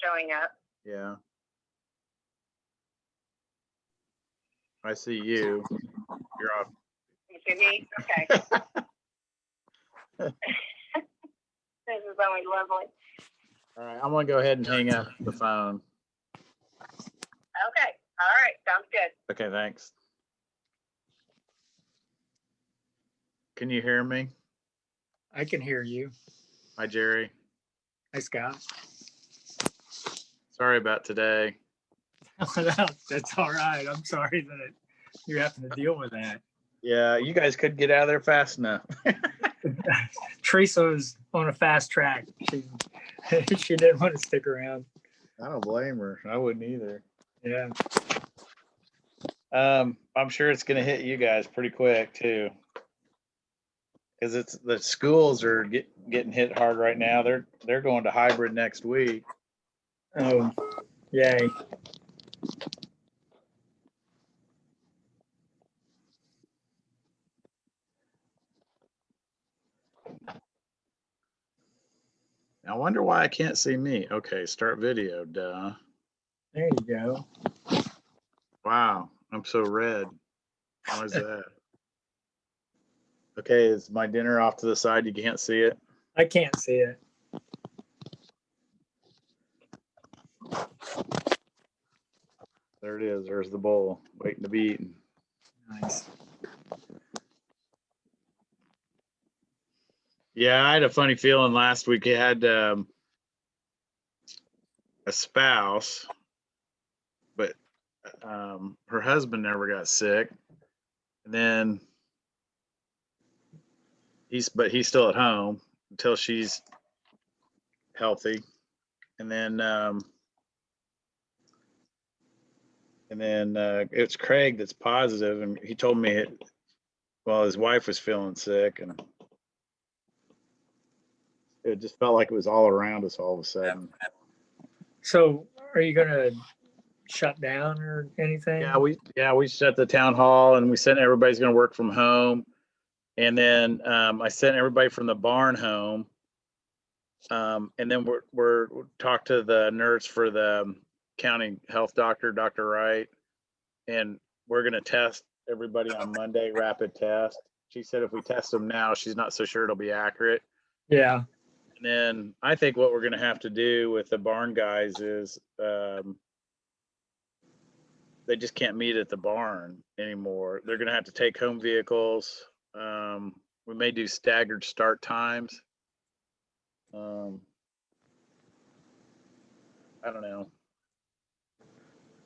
showing up. Yeah. I see you. You're off. You see me? Okay. This is always lovely. All right, I'm gonna go ahead and hang up the phone. Okay. All right. Sounds good. Okay, thanks. Can you hear me? I can hear you. Hi, Jerry. Hi, Scott. Sorry about today. That's all right. I'm sorry that you're having to deal with that. Yeah, you guys could get out of there fast enough. Teresa was on a fast track. She didn't want to stick around. I don't blame her. I wouldn't either. Yeah. I'm sure it's gonna hit you guys pretty quick too, because it's the schools are getting hit hard right now. They're going to hybrid next week. Oh, yay. I wonder why I can't see me. Okay, start video. Duh. There you go. Wow, I'm so red. Why is that? Okay, is my dinner off to the side? You can't see it? I can't see it. There it is. There's the bowl waiting to be eaten. Nice. Yeah, I had a funny feeling last week. You had a spouse, but her husband never got sick, and then he's still at home until she's healthy, and then it's Craig that's positive, and he told me his wife was feeling sick, and it just felt like it was all around us all of a sudden. So are you going to shut down or anything? Yeah, we shut the town hall, and we said everybody's going to work from home. And then I sent everybody from the barn home. And then we're talked to the nurse for the county health doctor, Dr. Wright, and we're going to test everybody on Monday, rapid test. She said if we test them now, she's not so sure it'll be accurate. Yeah. And then I think what we're going to have to do with the barn guys is they just can't meet at the barn anymore. They're going to have to take home vehicles. We may do staggered start times. I don't know.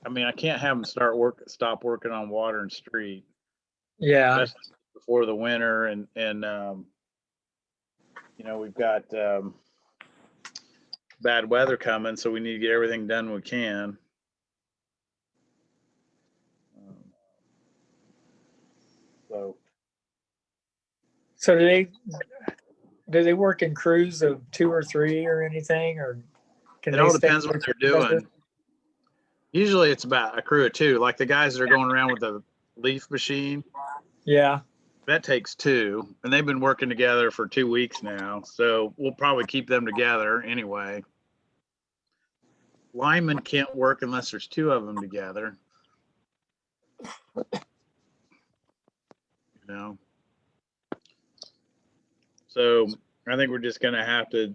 I mean, I can't have them stop working on water and street. Yeah. Especially before the winter, and we've got bad weather coming, so we need to get everything done we can. So do they work in crews of 2 or 3 or anything, or can it they all stay depends what they're doing. Usually it's about a crew of 2, like the guys that are going around with the leaf machine. Yeah. That takes 2, and they've been working together for 2 weeks now, so we'll probably keep them together anyway. Linemen can't work unless there's 2 of them together. So I think we're just going to have to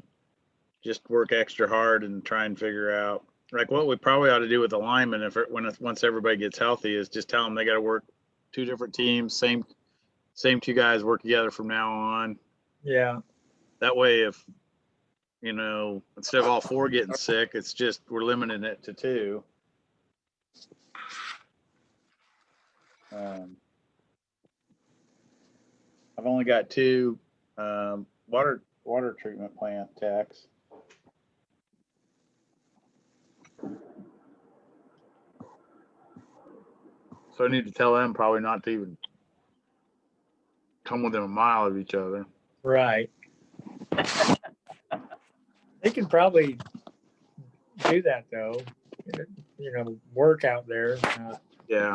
just work extra hard and try and figure out, like, what we probably ought to do with the linemen once everybody gets healthy is just tell them they got to work 2 different teams, same 2 guys work together from now on. Yeah. That way, if instead of all 4 getting sick, it's just we're limiting it to 2. I've only got 2 water treatment plant techs. So I need to tell them probably not to even come within a mile of each other. Right. They can probably do that though. Work out there. Yeah.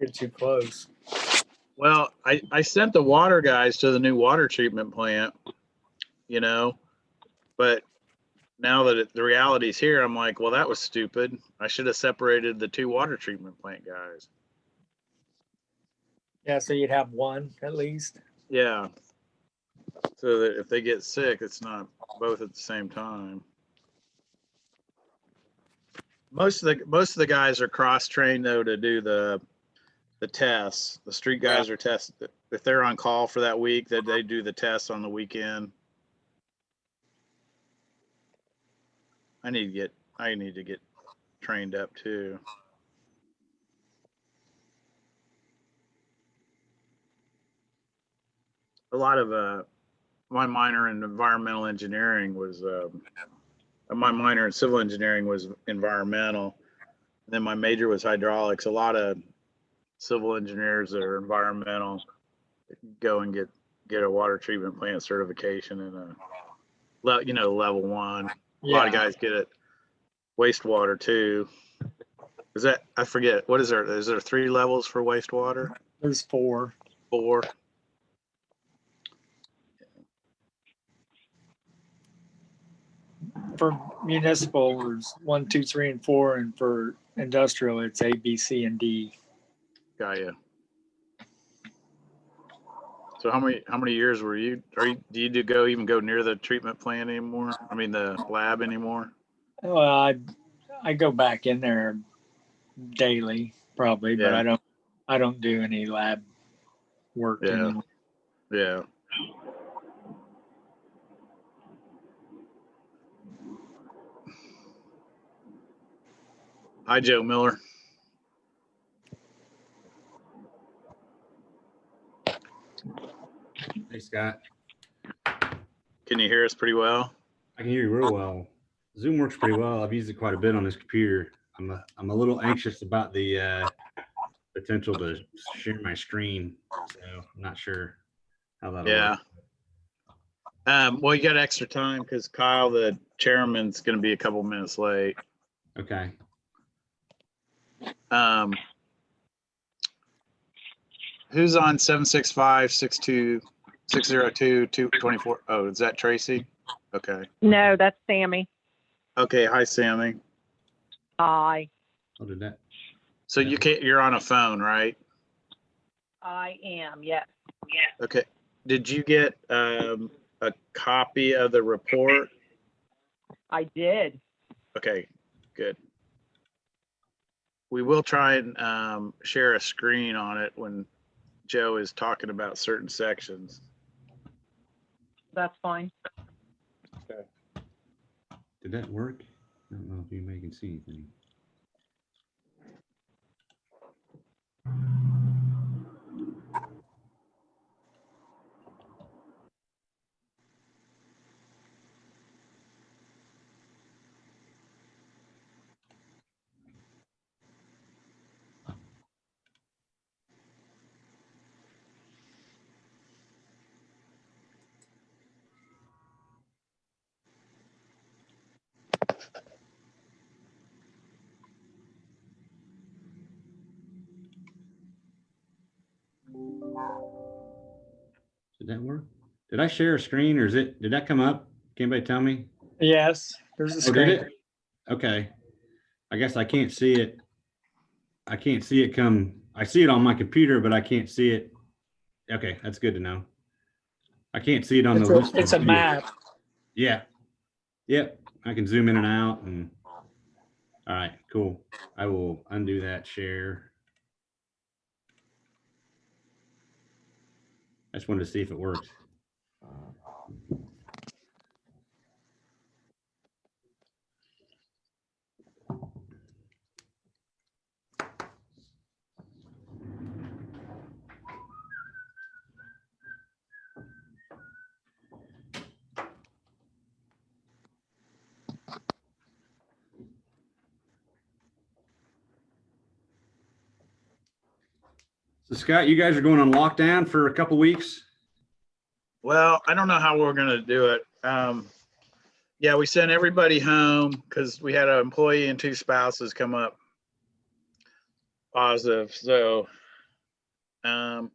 Get too close. Well, I sent the water guys to the new water treatment plant, but now that the reality's here, I'm like, well, that was stupid. I should have separated the 2 water treatment plant guys. Yeah, so you'd have one at least. Yeah. So that if they get sick, it's not both at the same time. Most of the guys are cross trained though to do the tests. The street guys are tested. If they're on call for that week, that they do the tests on the weekend. I need to get trained up too. A lot of my minor in environmental engineering was my minor in civil engineering was environmental. Then my major was hydraulics. A lot of civil engineers that are environmental go and get a water treatment plant certification and level 1. A lot of guys get it wastewater too. Is that, I forget, what is there? Is there 3 levels for wastewater? There's 4. 4. For municipal, there's 1, 2, 3, and 4, and for industrial, it's A, B, C, and D. Got you. So how many years were you? Do you even go near the treatment plant anymore? I mean the lab anymore? Well, I go back in there daily, probably, but I don't do any lab work anymore. Yeah. Hi, Joe Miller. Hey, Scott. Can you hear us pretty well? I can hear you real well. Zoom works pretty well. I've used it quite a bit on this computer. I'm a little anxious about the potential to share my screen, so I'm not sure how that'll work. Well, you got extra time because Kyle, the chairman's going to be a couple minutes late. Okay. Who's on 765-602-224? Oh, is that Tracy? Okay. No, that's Sammy. Okay. Hi, Sammy. Hi. How did that? So you're on a phone, right? I am, yes. Okay. Did you get a copy of the report? I did. Okay, good. We will try and share a screen on it when Joe is talking about certain sections. That's fine. Okay. Did that work? I don't know if you can see anything. Did that work? Did I share a screen or did that come up? Can anybody tell me? Yes, there's a Oh, screen. did it? Okay. I guess I can't see it. I can't see it come. I see it on my computer, but I can't see it. Okay, that's good to know. I can't see it on the It's a map. Yeah. Yep. I can zoom in and out and all right, cool. I will undo that share. I just wanted to see if it works. So Scott, you guys are going on lockdown for a couple weeks? Well, I don't know how we're going to do it. Yeah, we sent everybody home because we had an employee and 2 spouses come up positive. So we'll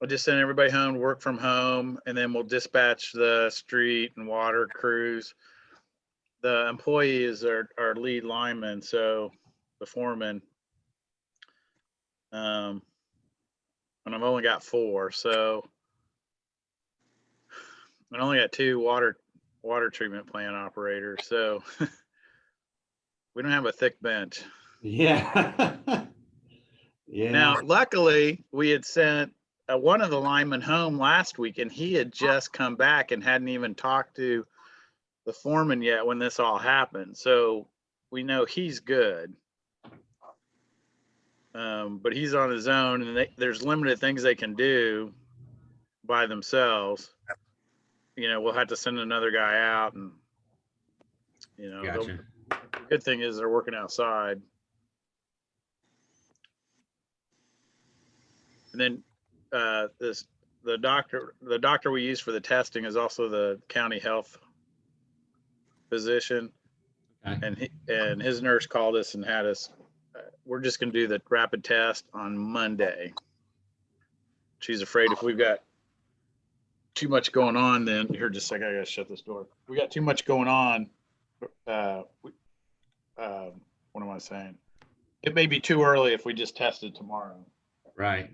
just send everybody home to work from home, and then we'll dispatch the street and water crews. the employee is our lead lineman, so the foreman. And I've only got 4, so I only got 2 water treatment plant operators, so we don't have a thick bench. Yeah. Yeah. Now, luckily, we had sent one of the linemen home last week, and he had just come back and hadn't even talked to the foreman yet when this all happened. So we know he's good. But he's on his own, and there's limited things they can do by themselves. You know, we'll have to send another guy out, and you know, Gotcha. the good thing is they're working outside. And then the doctor we use for the testing is also the county health physician, Okay. and his nurse called us and had us. We're just going to do the rapid test on Monday. She's afraid if we've got too much going on, then here, just a second, I gotta shut this door. We got too much going on. What am I saying? It may be too early if we just tested tomorrow. Right.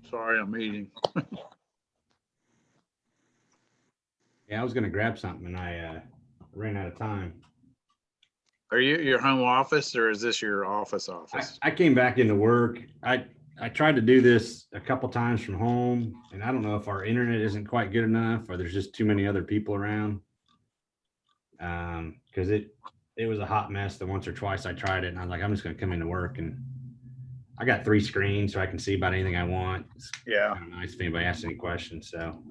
Sorry, I'm eating. Yeah, I was gonna grab something and I ran out of time. Are you your home office, or is this your office? I came back into work. I tried to do this a couple times from home, and I don't know if our internet isn't quite good enough or there's just too many other people around. Because it was a hot mess the once or twice I tried it, and I was like, I'm just gonna come into work, and I got 3 screens so I can see about anything I want. It's Yeah. kind of nice if anybody asks any questions. So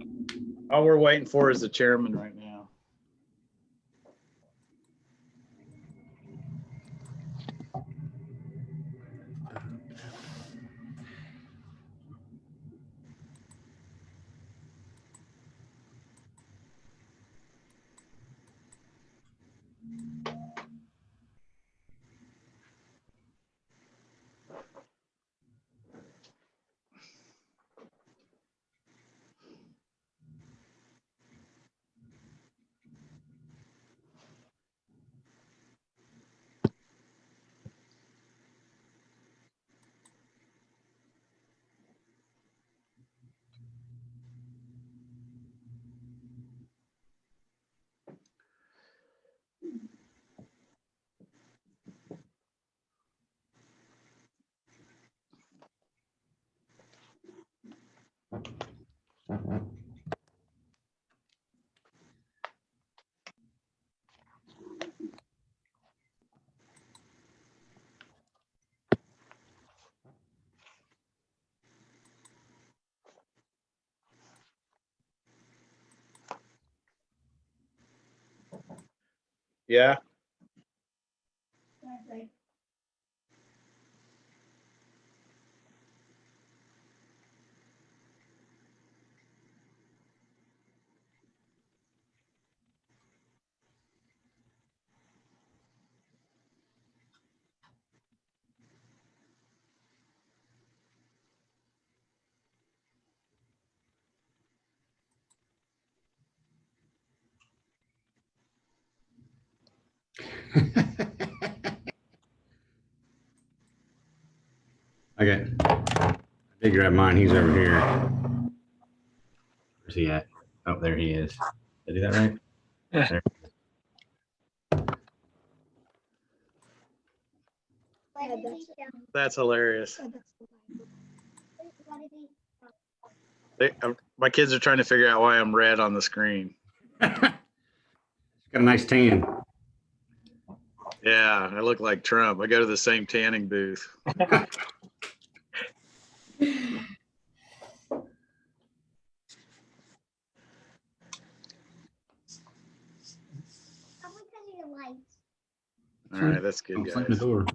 All we're waiting for is the chairman right now. Yeah. okay, I did grab mine. He's over here. Where's he at? Oh, there he is. Did I do that right? Yeah. There. That's hilarious. My kids are trying to figure out why I'm red on the screen. Got a nice tan. Yeah, I look like Trump. I go to the same tanning booth. All right, that's good, Don't slam the guys. door.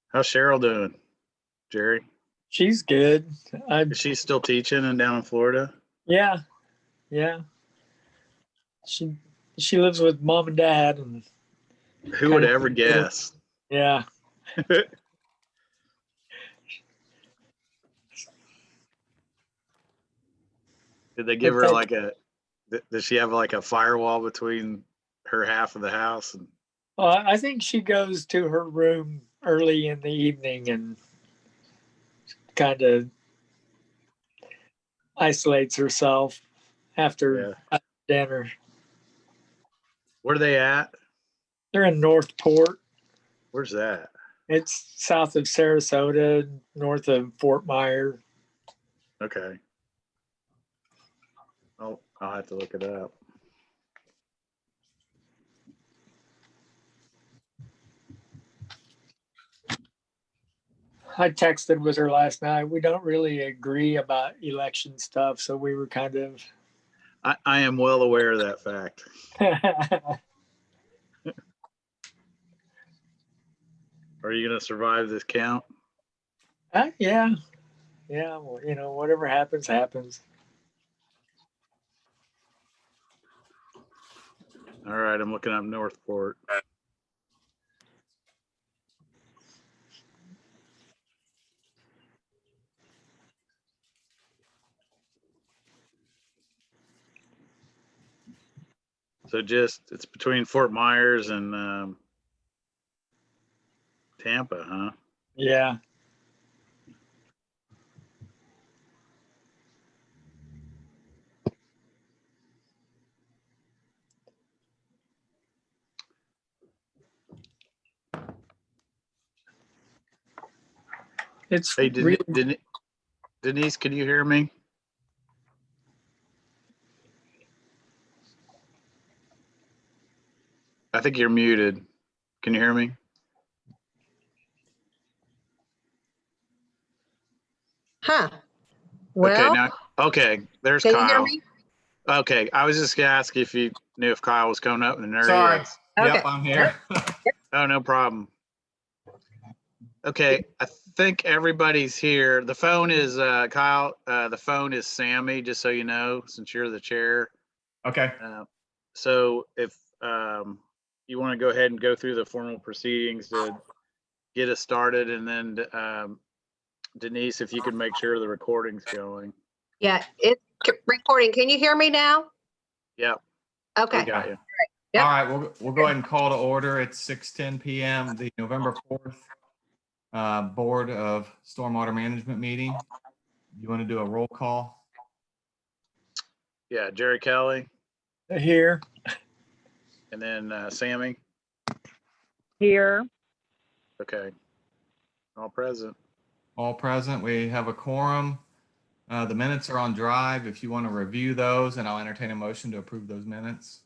How's Cheryl doing, Jerry? She's good. Is she still teaching and down in Florida? Yeah, yeah. She she lives with mom and dad, and Who would kinda- ever guess? yeah. Did they give But her that- like a? Does she have like a firewall between her half of the house? And Well, I think she goes to her room early in the evening and kind of isolates herself after dinner. where are they at? They're in Northport. Where's that? It's south of Sarasota, north of Fort Myers. Okay. I'll have to look it up. I texted with her last night. We don't really agree about election stuff, so we were kind of. I am well aware of that fact. Are you going to survive this count? Yeah. Well, whatever happens, happens. All right, I'm looking up Northport. So it's between Fort Myers and Tampa, huh? Yeah. It's Hey, really, Denise, can you hear me? I think you're muted. Can you hear me? Huh. Okay, Well, okay, there's can you hear Kyle. me? Okay, I was just gonna ask if you knew if Kyle was coming up, and there Sorry. he is. Okay. Yep, I'm here. Oh, no problem. Okay, I think everybody's here. The phone is Kyle. The phone is Sammy, just so you know, since you're the chair. Okay. So if you want to go ahead and go through the formal proceedings to get us started, and then Denise, if you could make sure the recording's going. Yeah, it's recording. Can you hear me now? Yep, we Okay. got you. Yep. All right, we'll go ahead and call to order. It's 6:10 p.m. The November 4th Board of Stormwater Management meeting. You want to do a roll call? Yeah, Jerry Kelly, here. and then Sammy. Here. Okay, all present. All present. We have a quorum. The minutes are on Drive if you want to review those, and I'll entertain a motion to approve those minutes.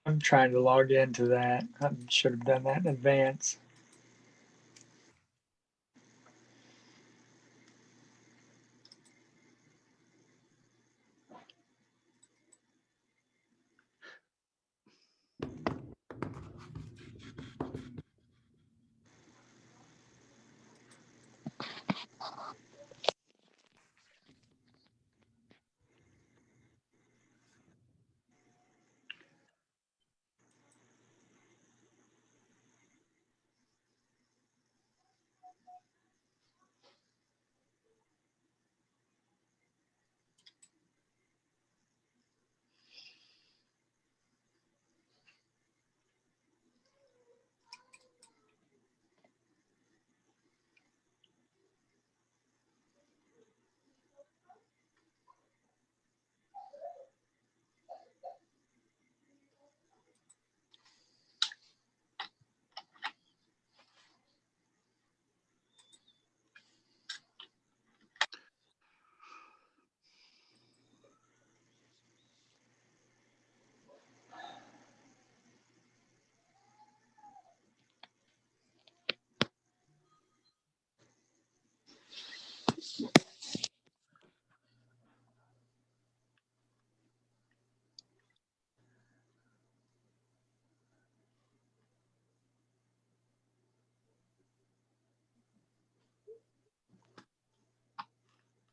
I'm trying to log into that. I should have done that in advance.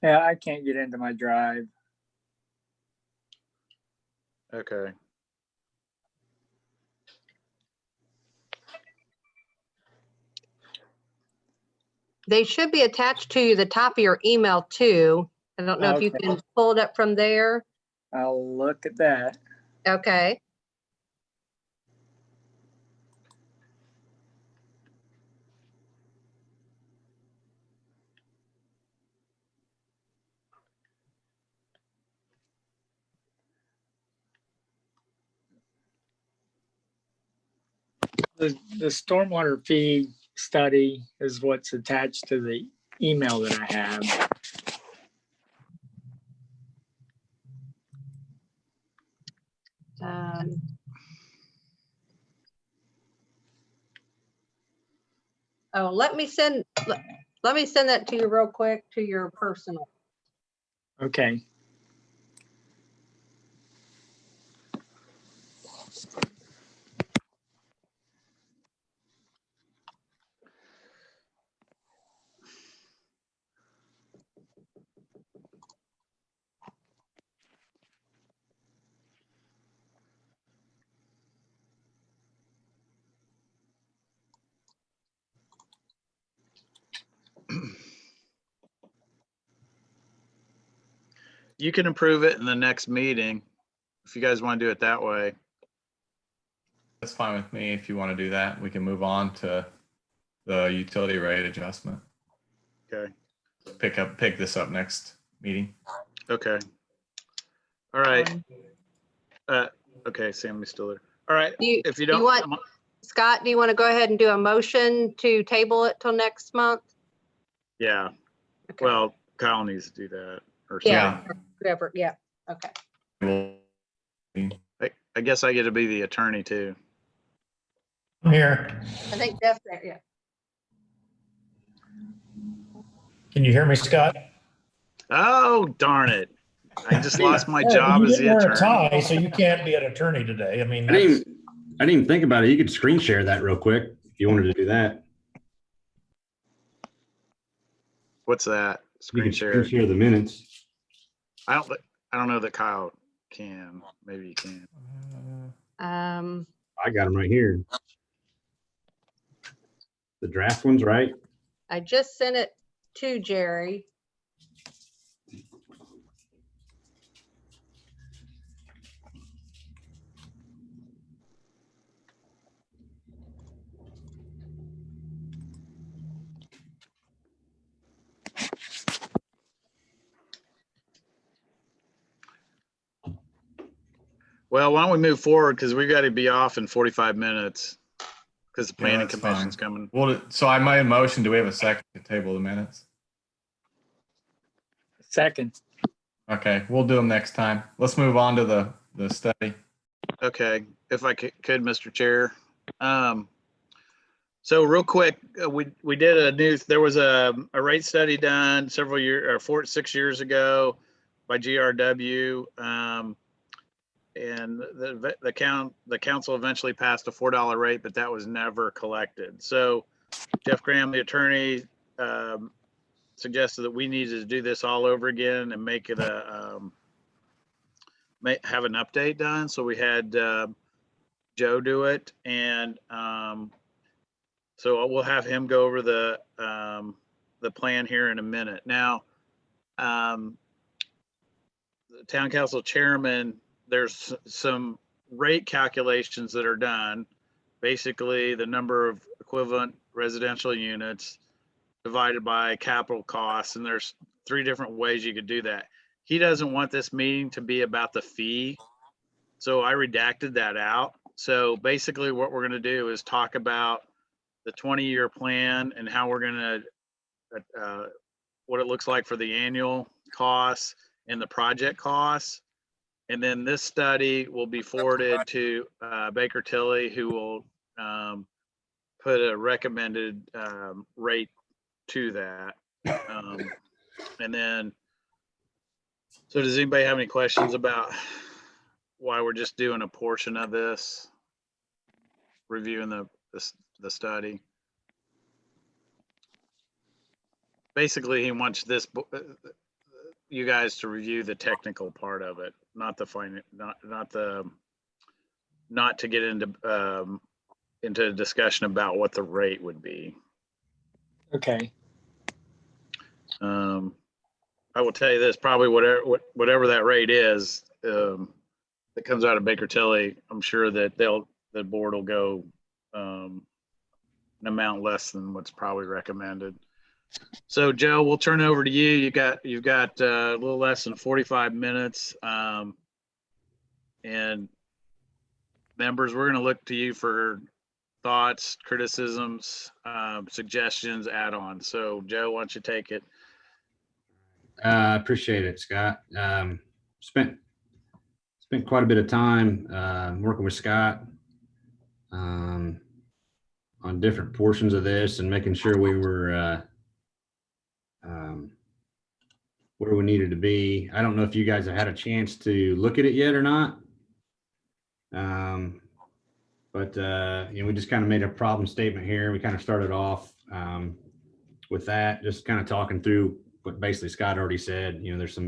Yeah, I can't get into my drive. Okay. They should be attached to the top of your email too. I don't know if you Okay. can pull it up from there. I'll look at that. Okay. The stormwater fee study is what's attached to the email that I have. Oh, let me send that to you real quick to your personal. Okay. You can approve it in the next meeting if you guys want to do it that way. That's fine with me. If you want to do that, we can move on to the utility rate adjustment. Okay. Pick this up next meeting. Okay. All right. Okay, Sammy's still there. All right. If you don't want, Scott, do you want to go ahead and do a motion to table it till next month? Yeah. Okay. Well, Kyle needs to do that. Or Yeah. Whoever. Yeah. Okay. I guess I get to be the attorney too. I'm here. I think Jeff's there. Yeah. Can you hear me, Scott? Oh, darn it. I just lost my Yeah, job you as the didn't wear a attorney. tie, so you can't be an attorney today. I mean, I didn't even think about it. You could screen share that real quick if you wanted to do that. What's that? You Screen can share. screen share the minutes. I don't know that Kyle can. Maybe you can. I got them right here. The draft ones, right? I just sent it to Jerry. Well, why don't we move forward because we got to be off in 45 minutes because the planning that's commission's fine. coming. Well, so I made a motion. Do we have a second to table the minutes? Second. Okay, we'll do them next time. Let's move on to the study. Okay, if I could, Mr. Chair. So real quick, we did there was a rate study done several years or 6 years ago by GRW. And the council eventually passed a $4 rate, but that was never collected. So Jeff Graham, the attorney, suggested that we needed to do this all over again and make it have an update done. So we had Joe do it, and so we'll have him go over the plan here in a minute. Now, the town council chairman, there's some rate calculations that are done. Basically, the number of equivalent residential units divided by capital costs, and there's 3 different ways you could do that. He doesn't want this meeting to be about the fee, so I redacted that out. So basically what we're going to do is talk about the 20-year plan and how we're going to what it looks like for the annual costs and the project costs. And then this study will be forwarded to Baker Tilly, who will put a recommended rate to that. And then, so does anybody have any questions about why we're just doing a portion of this, reviewing the study? Basically, he wants this you guys to review the technical part of it, not the not to get into a discussion about what the rate would be. Okay. I will tell you this, probably whatever that rate is, that comes out of Baker Tilly, I'm sure that the board will go an amount less than what's probably recommended. So Joe, we'll turn it over to you. You've got a little less than 45 minutes. And members, we're going to look to you for thoughts, criticisms, suggestions, add-ons. So Joe, why don't you take it? I appreciate it, Scott. Spent quite a bit of time working with Scott on different portions of this and making sure we were where we needed to be. I don't know if you guys have had a chance to look at it yet or not. But we just kind of made a problem statement here. We kind of started off with that, just kind of talking through what basically Scott already said. There's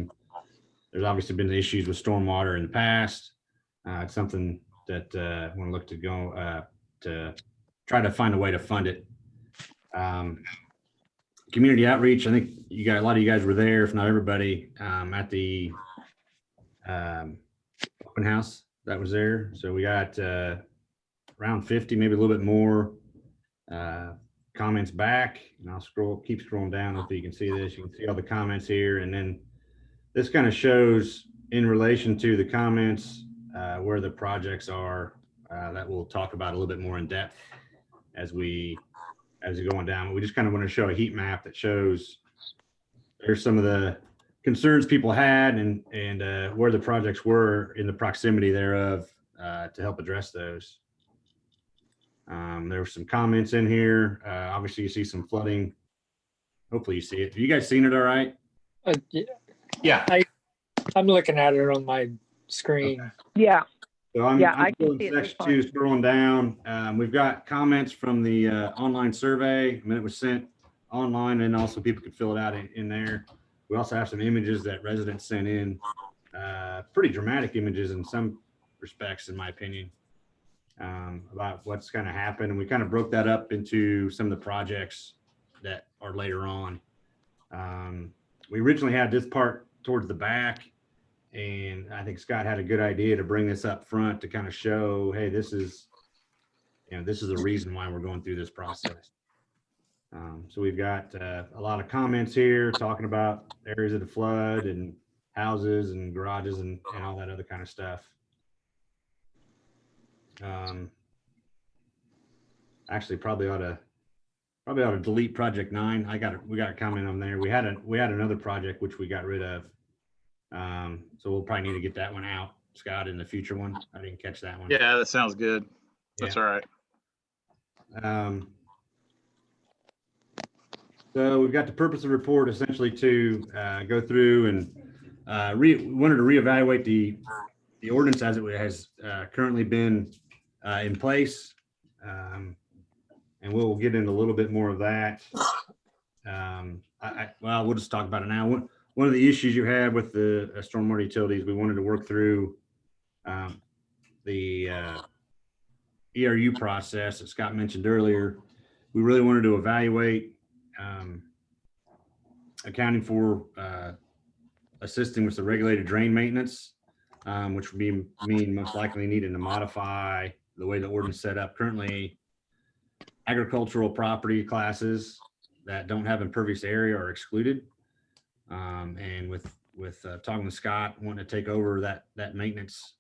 obviously been issues with stormwater in the past. It's something that I want to look to go to try to find a way to fund it. Community outreach, I think a lot of you guys were there, if not everybody, at the open house that was there. So we got around 50, maybe a little bit more comments back, and I'll keep scrolling down. If you can see this, you can see all the comments here, and then this kind of shows in relation to the comments where the projects are that we'll talk about a little bit more in depth as we go on down. We just kind of want to show a heat map that shows there's some of the concerns people had and where the projects were in the proximity thereof to help address those. There were some comments in here. Obviously, you see some flooding. Hopefully, you see it. Have you guys seen it all right? Yeah. I'm looking at it on my screen. Okay. Yeah. So I I'm can going see it section just 2, fine. scrolling down. We've got comments from the online survey. It was sent online, and also people could fill it out in there. We also have some images that residents sent in, pretty dramatic images in some respects, in my opinion, about what's going to happen. And we kind of broke that up into some of the projects that are later on. We originally had this part towards the back, and I think Scott had a good idea to bring this up front to kind of show, hey, this is the reason why we're going through this process. So we've got a lot of comments here talking about areas of the flood and houses and garages and all that other kind of stuff. Actually, probably ought to delete project 9. We got a comment on there. We had another project which we got rid of. So we'll probably need to get that one out, Scott, in the future one. I didn't catch that one. Yeah, that sounds good. That's all right. So we've got the purpose of the report essentially to go through and wanted to reevaluate the ordinance as it has currently been in place. And we'll get into a little bit more of that. We'll just talk about it now. One of the issues you have with the stormwater utilities, we wanted to work through the ERU process that Scott mentioned earlier. We really wanted to evaluate accounting for assisting with the regulated drain maintenance, which would mean most likely needing to modify the way the ordinance set up. Currently, agricultural property classes that don't have impervious area are excluded. And with talking with Scott wanting to take over that maintenance,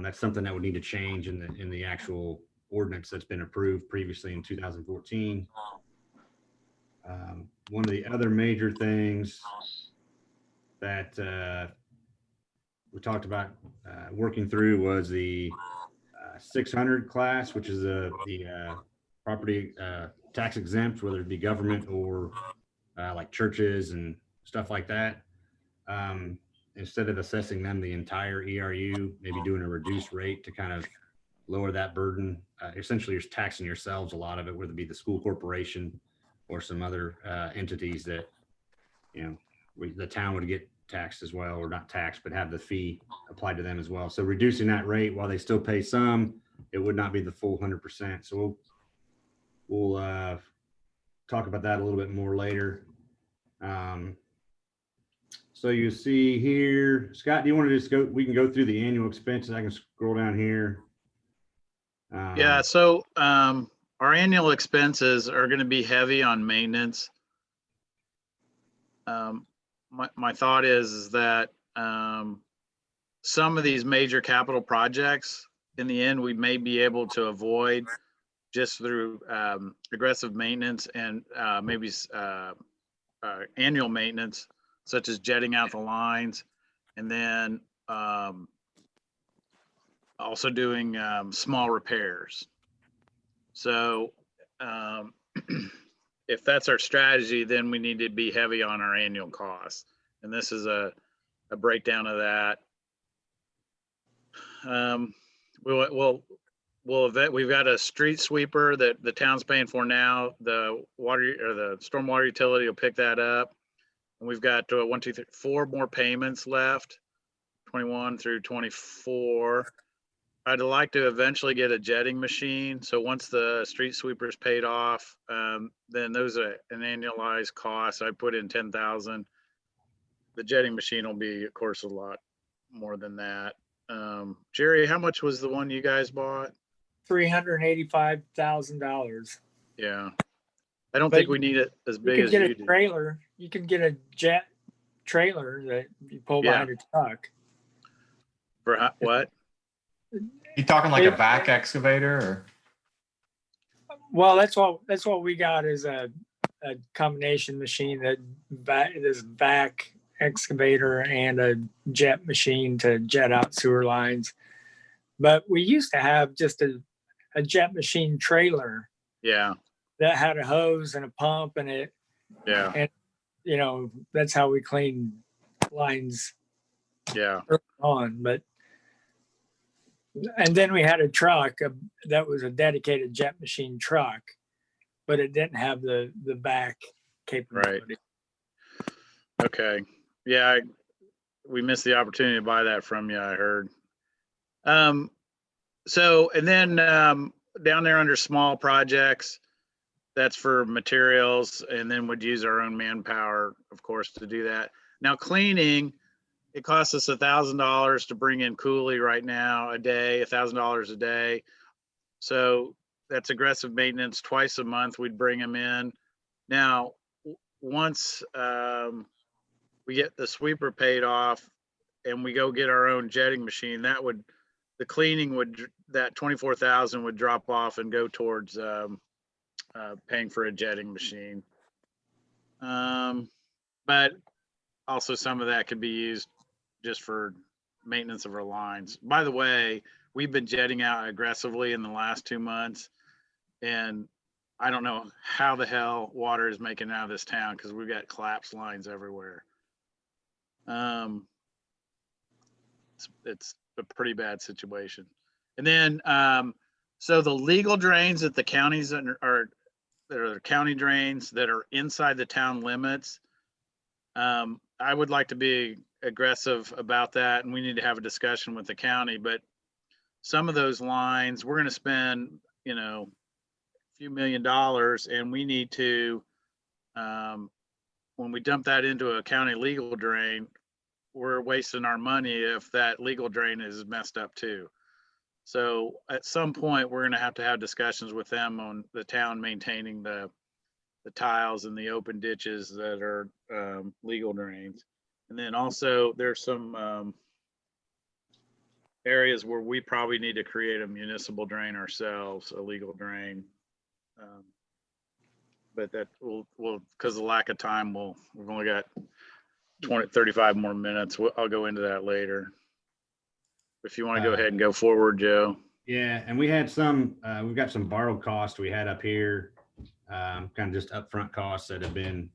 that's something that would need to change in the actual ordinance that's been approved previously in 2014. One of the other major things that we talked about working through was the 600 class, which is the property tax exempt, whether it be government or like churches and stuff like that. Instead of assessing them the entire ERU, maybe doing a reduced rate to kind of lower that burden. Essentially, you're taxing yourselves a lot of it, whether it be the school corporation or some other entities that the town would get taxed as well, or not taxed, but have the fee applied to them as well. So reducing that rate while they still pay some, it would not be the full 100%. So we'll talk about that a little bit more later. So you see here, Scott, do you want to just go, we can go through the annual expenses. I can scroll down here. Yeah, so our annual expenses are going to be heavy on maintenance. My thought is that some of these major capital projects, in the end, we may be able to avoid just through aggressive maintenance and maybe annual maintenance, such as jetting out the lines, and then also doing small repairs. So if that's our strategy, then we need to be heavy on our annual costs. And this is a breakdown of that. We've got a street sweeper that the town's paying for now. The water or the stormwater utility will pick that up. And we've got 4 more payments left, 21 through 24. I'd like to eventually get a jetting machine. So once the street sweeper's paid off, then those are an annualized cost. I put in 10,000. The jetting machine will be, of course, a lot more than that. Jerry, how much was the one you guys bought? $385,000. Yeah. I don't But think we need it as You big can as get you a do. trailer. You can get a jet trailer that you pull Yeah. behind a truck. For what? You talking like a vac excavator or? Well, that's what we got is a combination machine that is vac excavator and a jet machine to jet out sewer lines. But we used to have just a jet machine trailer Yeah. that had a hose and a pump in it. Yeah. And, that's how we cleaned lines Yeah. early on. And then we had a truck that was a dedicated jet machine truck, but it didn't have the back capability. Okay. Yeah. We missed the opportunity to buy that from you, I heard. So, and then down there under small projects, that's for materials, and then would use our own manpower, of course, to do that. Now cleaning, it costs us $1,000 to bring in Cooley right now a day, $1,000 a day. So that's aggressive maintenance. Twice a month we'd bring them in. Now, once we get the sweeper paid off and we go get our own jetting machine, the cleaning that 24,000 would drop off and go towards paying for a jetting machine. But also some of that could be used just for maintenance of our lines. By the way, we've been jetting out aggressively in the last 2 months, and I don't know how the hell water is making out of this town because we've got collapsed lines everywhere. It's a pretty bad situation. And then, so the legal drains that the counties are county drains that are inside the town limits, I would like to be aggressive about that, and we need to have a discussion with the county. But some of those lines, we're going to spend, a few $1 million, and we need to, when we dump that into a county legal drain, we're wasting our money if that legal drain is messed up too. So at some point, we're going to have discussions with them on the town maintaining the tiles and the open ditches that are legal drains. And then also there's some areas where we probably need to create a municipal drain ourselves, a legal drain. But that will because of the lack of time, we've only got 35 more minutes. I'll go into that later. If you want to go ahead and go forward, Joe. Yeah, and we had we've got some borrowed costs we had up here, kind of just upfront costs that have been,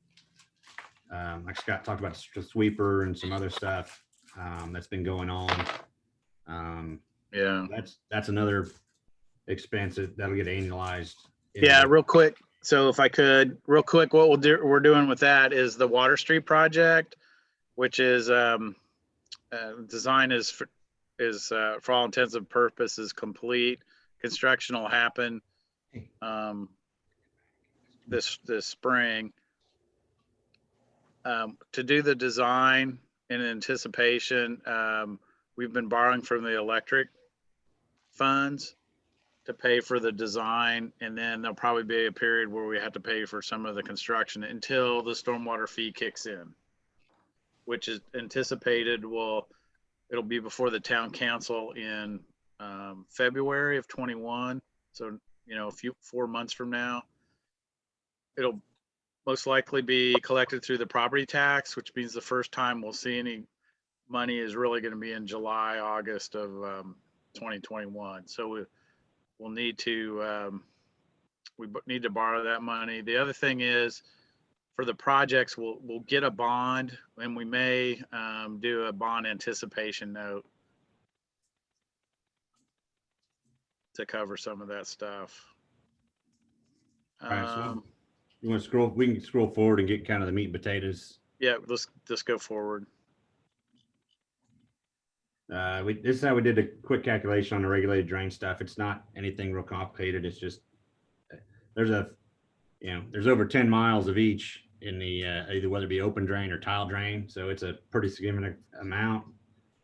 like Scott talked about, the sweeper and some other stuff that's been going on. Yeah. That's another expense that'll get annualized. Yeah, real quick. So if I could, real quick, what we're doing with that is the Water Street project. which is design is for all intents and purposes complete. Construction will happen this spring. To do the design in anticipation, we've been borrowing from the electric funds to pay for the design, and then there'll probably be a period where we have to pay for some of the construction until the stormwater fee kicks in, which is anticipated it'll be before the town council in February of 21. So, a 4 months from now, it'll most likely be collected through the property tax, which means the first time we'll see any money is really going to be in July, August of 2021. So we'll need to borrow that money. The other thing is, for the projects, we'll get a bond, and we may do a bond anticipation note to cover some of that stuff. All right, so you want to scroll? We can scroll forward and get kind of the meat and potatoes. Yeah, let's just go forward. This is how we did a quick calculation on the regulated drain stuff. It's not anything real complicated. It's just there's over 10 miles of each in the either whether it be open drain or tile drain. So it's a pretty significant amount,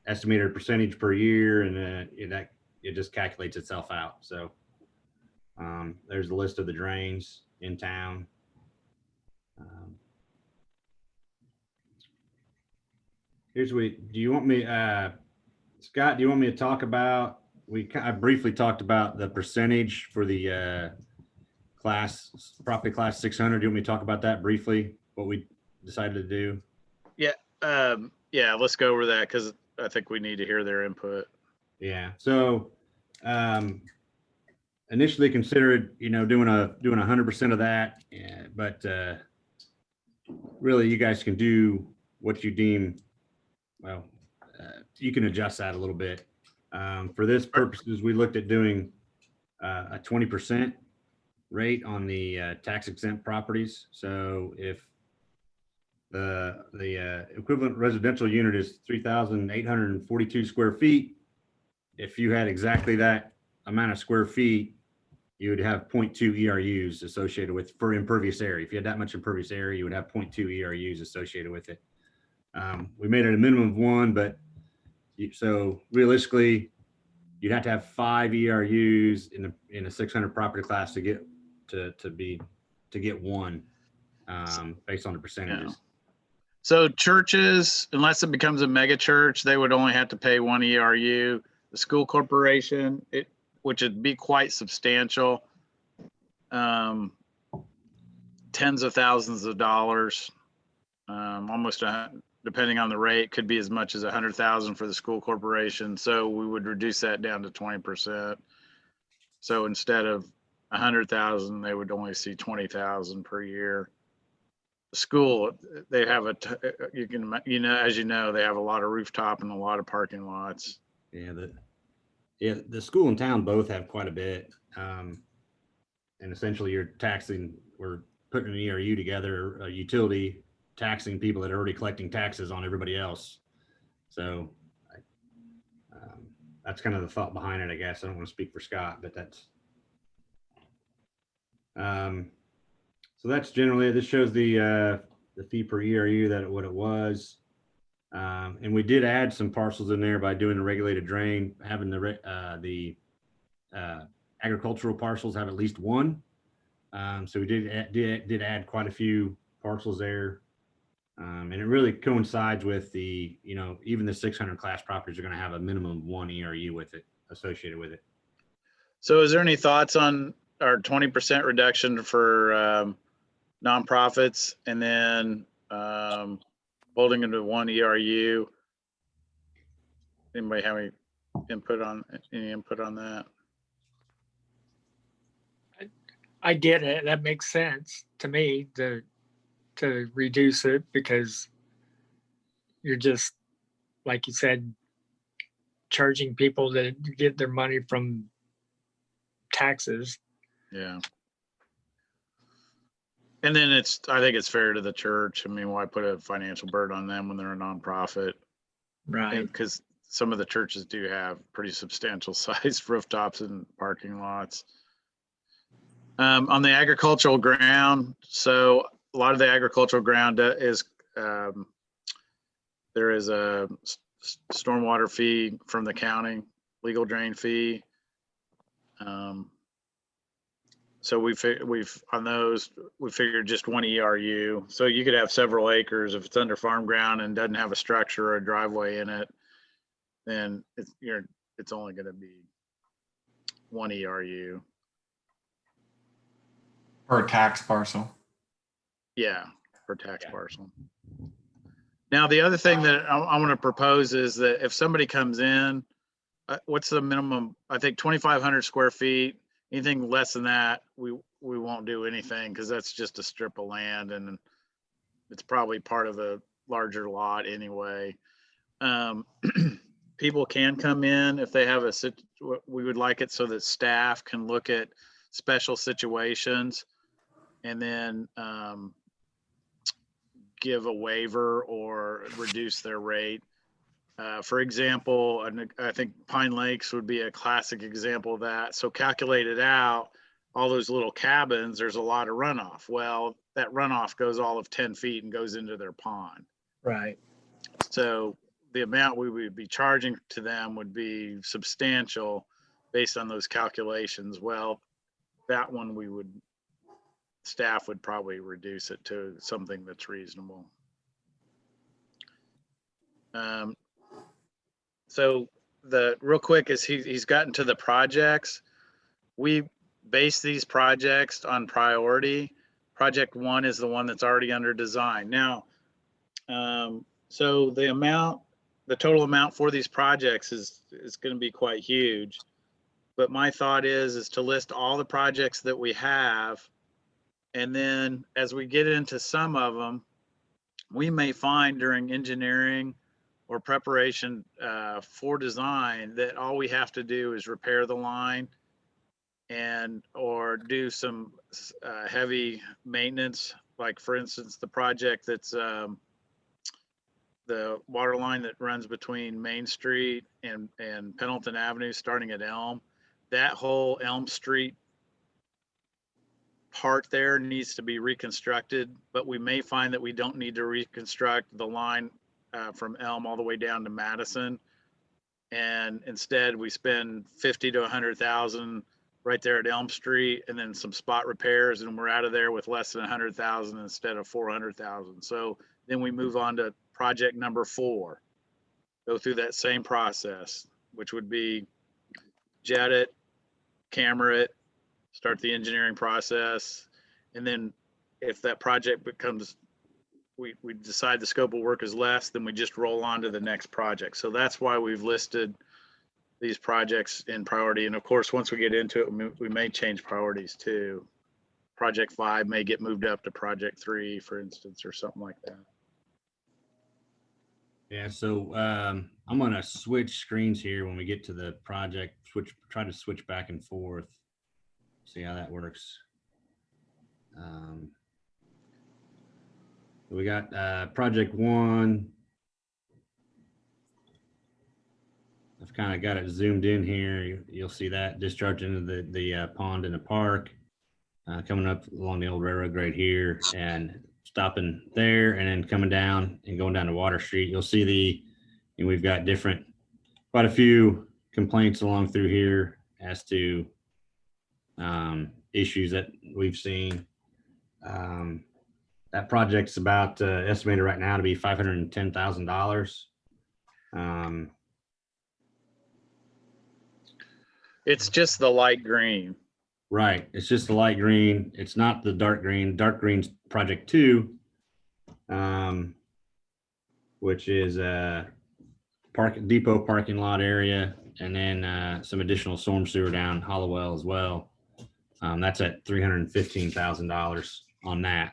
estimated percentage per year, and it just calculates itself out. So there's a list of the drains in town. Here's what do you want me, Scott, do you want me to talk about? I briefly talked about the percentage for the property class 600. Do you want me to talk about that briefly? What we decided to do? Yeah, let's go over that because I think we need to hear their input. Yeah. So initially considered, doing 100% of that, but really you guys can do what you deem. Well, you can adjust that a little bit. For this purposes, we looked at doing a 20% rate on the tax exempt properties. So if the equivalent residential unit is 3,842 square feet, if you had exactly that amount of square feet, you would have 0.2 ERUs associated with for impervious area. If you had that much impervious area, you would have 0.2 ERUs associated with it. We made it a minimum of 1, but so realistically, you'd have to have 5 ERUs in a 600 property class to get get 1 based on the percentages. Yeah. So churches, unless it becomes a mega church, they would only have to pay 1 ERU. The school corporation, which would be quite substantial, tens of thousands of dollars, almost depending on the rate, could be as much as 100,000 for the school corporation. So we would reduce that down to 20%. So instead of 100,000, they would only see 20,000 per year. The school, they have as you know, they have a lot of rooftop and a lot of parking lots. Yeah, the school and town both have quite a bit. And essentially we're putting an ERU together, a utility taxing people that are already collecting taxes on everybody else. So that's kind of the thought behind it, I guess. I don't want to speak for Scott, but that's so that's generally, this shows the fee per ERU, what it was. And we did add some parcels in there by doing a regulated drain, having the agricultural parcels have at least 1. So we did add quite a few parcels there. And it really coincides with even the 600 class properties are going to have a minimum of 1 ERU with it associated with it. So is there any thoughts on our 20% reduction for nonprofits and then holding into 1 ERU? Anybody have any input on that? I get it. That makes sense to me to reduce it, because you're just, like you said, charging people to get their money from taxes. Yeah. And then I think it's fair to the church. I mean, why put a financial burden on them when they're a nonprofit? Right. Because some of the churches do have pretty substantial sized rooftops and parking lots. On the agricultural ground, so a lot of the agricultural ground is, there is a stormwater fee from the county, legal drain fee. So on those, we figured just one ERU. So you could have several acres if it's under farm ground and doesn't have a structure or a driveway in it, then it's only going to be one ERU. Per tax parcel. Yeah, per tax parcel. Now, the other thing that I want to propose is that if somebody comes in, what's the minimum? I think 2,500 square feet. Anything less than that, we won't do anything because that's just a strip of land and it's probably part of a larger lot anyway. People can come in if they have we would like it so that staff can look at special situations and then give a waiver or reduce their rate. For example, I think Pine Lakes would be a classic example of that. So calculate it out, all those little cabins, there's a lot of runoff. Well, that runoff goes all of 10 feet and goes into their pond. Right. So the amount we would be charging to them would be substantial based on those calculations. Well, that one staff would probably reduce it to something that's reasonable. So the real quick is he's gotten to the projects. We base these projects on priority. Project 1 is the one that's already under design. Now, so the total amount for these projects is going to be quite huge. But my thought is to list all the projects that we have. And then as we get into some of them, we may find during engineering or preparation for design that all we have to do is repair the line or do some heavy maintenance. Like for instance, the project that's the water line that runs between Main Street and Pendleton Avenue, starting at Elm. That whole Elm Street part there needs to be reconstructed, but we may find that we don't need to reconstruct the line from Elm all the way down to Madison. And instead we spend 50 to 100,000 right there at Elm Street and then some spot repairs, and we're out of there with less than 100,000 instead of 400,000. So then we move on to project number 4, go through that same process, which would be jet it, camera it, start the engineering process. And then if that project becomes, we decide the scope of work is less, then we just roll on to the next project. So that's why we've listed these projects in priority. And of course, once we get into it, we may change priorities too. Project 5 may get moved up to project 3, for instance, or something like that. Yeah, so I'm gonna switch screens here when we get to the project, try to switch back and forth, see how that works. We got project 1. I've kind of got it zoomed in here. You'll see that discharge into the pond in the park, coming up along the old railroad grade here and stopping there and then coming down and going down to Water Street. You'll see and we've got quite a few complaints along through here as to issues that we've seen. That project's about estimated right now to be $510,000. It's just the light green. Right. It's just the light green. It's not the dark green. Dark green's project 2, which is a depot parking lot area, and then some additional storm sewer down Hollowell as well. That's at $315,000 on that.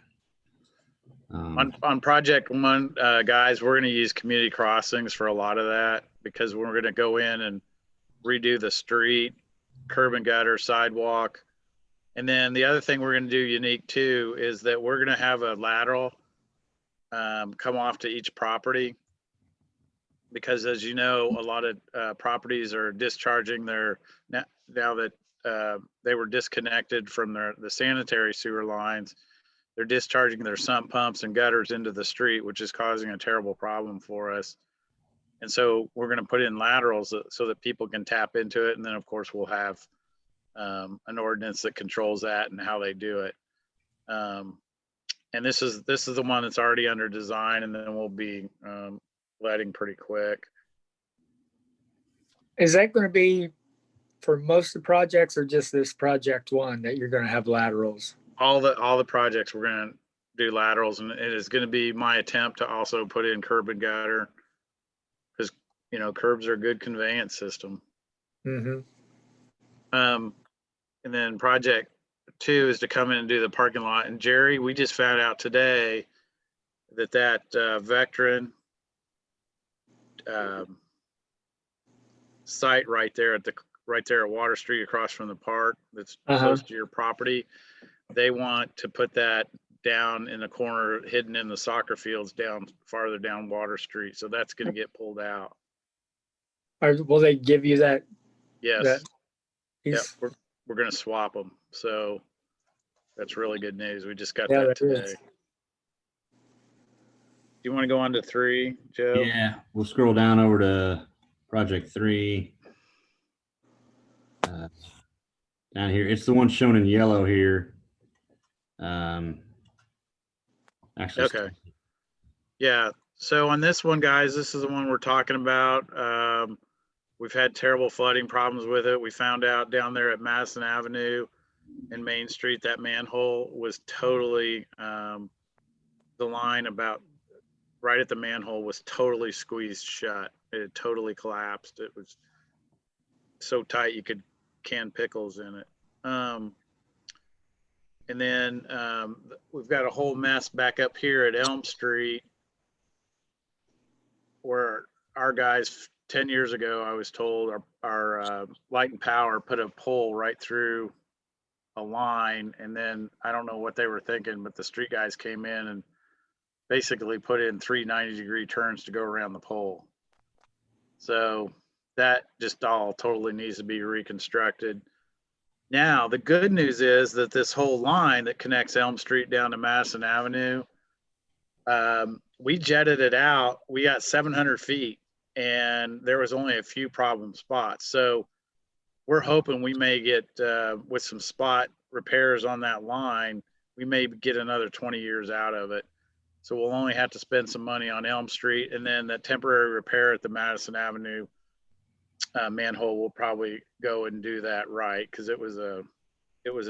On project 1, guys, we're going to use community crossings for a lot of that because we're going to go in and redo the street, curb and gutter, sidewalk, And then the other thing we're gonna do unique too is that we're gonna have a lateral come off to each property. Because as you know, a lot of properties are discharging their, now that they were disconnected from the sanitary sewer lines, they're discharging their sump pumps and gutters into the street, which is causing a terrible problem for us. And so we're going to put in laterals so that people can tap into it. And then of course we'll have an ordinance that controls that and how they do it. And this is the one that's already under design, and then we'll be letting pretty quick. Is that going to be for most of the projects or just this project one that you're going to have laterals? All the projects we're going to do laterals, and it is going to be my attempt to also put in curb and gutter, because curbs are a good conveyance system. Mm-hmm. And then project 2 is to come in and do the parking lot. And Jerry, we just found out today that veteran site right there at Water Street across from the park that's close to your property, they want to put that down in the corner hidden in the soccer fields down farther down Water Street. So that's going to get pulled out. Will they give you that? Yes. That Yep. We're going to swap them. So that's really good news. We just got Yeah, that today. is. Do you want to go on to 3, Joe? Yeah, we'll scroll down over to project 3. Down here, it's the one shown in yellow here. Actually, Okay. Yeah. So on this one, guys, this is the one we're talking about. We've had terrible flooding problems with it. We found out down there at Madison Avenue and Main Street, that manhole was totally, the line about right at the manhole was totally squeezed shut. It had totally collapsed. It was so tight you could can pickles in it. And then we've got a whole mess back up here at Elm Street where our guys 10 years ago, I was told our light and power put a pole right through a line. And then I don't know what they were thinking, but the street guys came in and basically put in 3 90-degree turns to go around the pole. So that just all totally needs to be reconstructed. Now, the good news is that this whole line that connects Elm Street down to Madison Avenue, we jetted it out. We got 700 feet and there was only a few problem spots. So we're hoping we may get, with some spot repairs on that line, we may get another 20 years out of it. So we'll only have to spend some money on Elm Street, and then that temporary repair at the Madison Avenue manhole will probably go and do that right, because it was a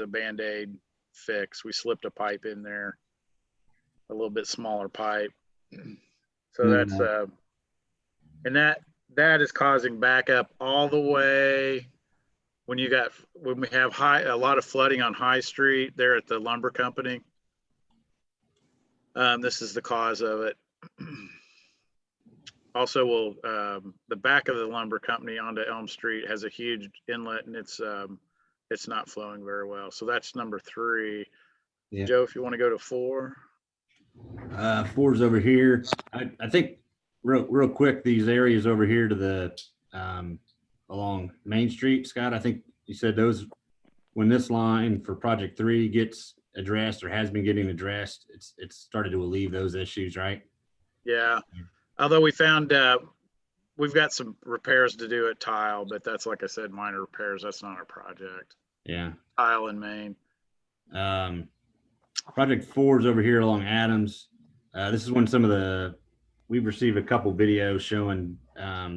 Band-Aid fix. We slipped a pipe in there, a little bit smaller pipe. So that's and that is causing backup all the way when we have a lot of flooding on High Street there at the lumber company. This is the cause of it. Also, the back of the lumber company onto Elm Street has a huge inlet, and it's not flowing very well. So that's number 3. Yeah. Joe, if you want to go to 4. 4's over here. I think real quick, these areas over here to the along Main Street, Scott, I think you said those, when this line for project 3 gets addressed or has been getting addressed, it's started to alleviate those issues, right? Yeah. Although we found we've got some repairs to do at Tile, but that's, like I said, minor repairs. That's not our project. Yeah. Tile in Maine. Project 4 is over here along Adams. This is when we've received a couple videos showing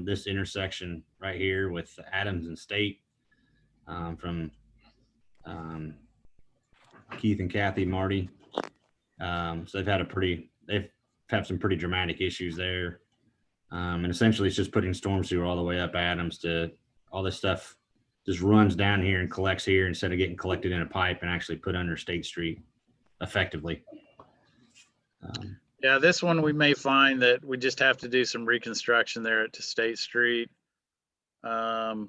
this intersection right here with Adams and State from Keith and Kathy Marty. So they've had some pretty dramatic issues there. And essentially it's just putting storm sewer all the way up Adams to all this stuff just runs down here and collects here instead of getting collected in a pipe and actually put under State Street effectively. Yeah, this one we may find that we just have to do some reconstruction there at State Street. But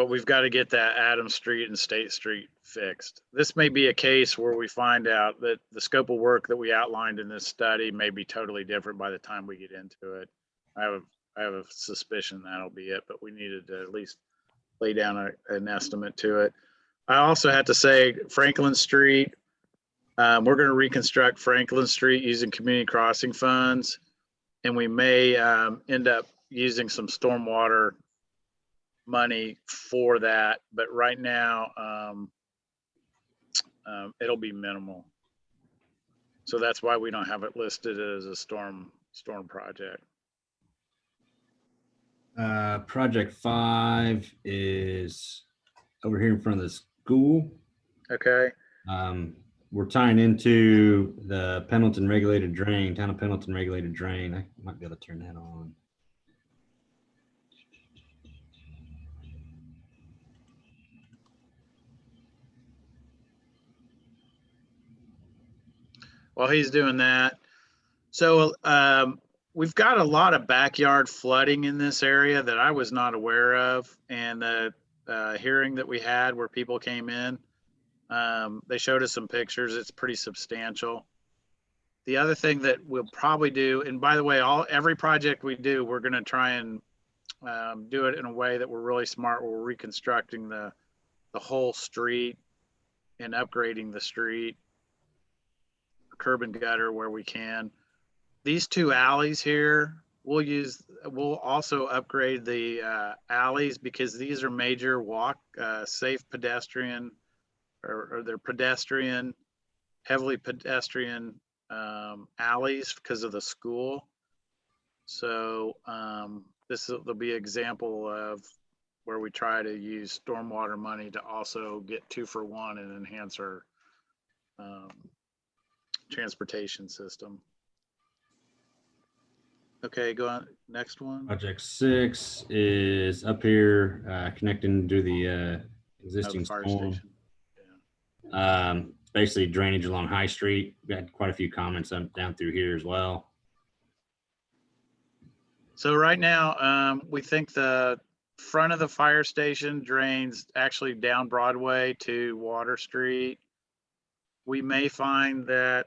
but we've got to get that Adams Street and State Street fixed. This may be a case where we find out that the scope of work that we outlined in this study may be totally different by the time we get into it. I have a suspicion that'll be it, but we needed to at least lay down an estimate to it. I also had to say Franklin Street, we're going to reconstruct Franklin Street using community crossing funds, and we may end up using some stormwater money for that, but right now it'll be minimal. So that's why we don't have it listed as a storm project. Project 5 is over here in front of the school. Okay. We're tying into the Pendleton regulated drain, town of Pendleton regulated drain. I might be able to turn that on. While he's doing that, so we've got a lot of backyard flooding in this area that I was not aware of, and the hearing that we had where people came in, they showed us some pictures. It's pretty substantial. The other thing that we'll probably do, and by the way, every project we do, we're going to try and do it in a way that we're really smart. We're reconstructing the whole street and upgrading the street, curb and gutter where we can. These two alleys here, we'll also upgrade the alleys because these are major safe pedestrian, or they're pedestrian, heavily pedestrian alleys because of the school. So there'll be an example of where we try to use stormwater money to also get 2-for-1 and enhance our transportation system. Okay, go on. Next one. Project 6 is up here connecting to the existing Fire storm. station. Basically drainage along High Street. We had quite a few comments down through here as well. So right now, we think the front of the fire station drains actually down Broadway to Water Street. We may find that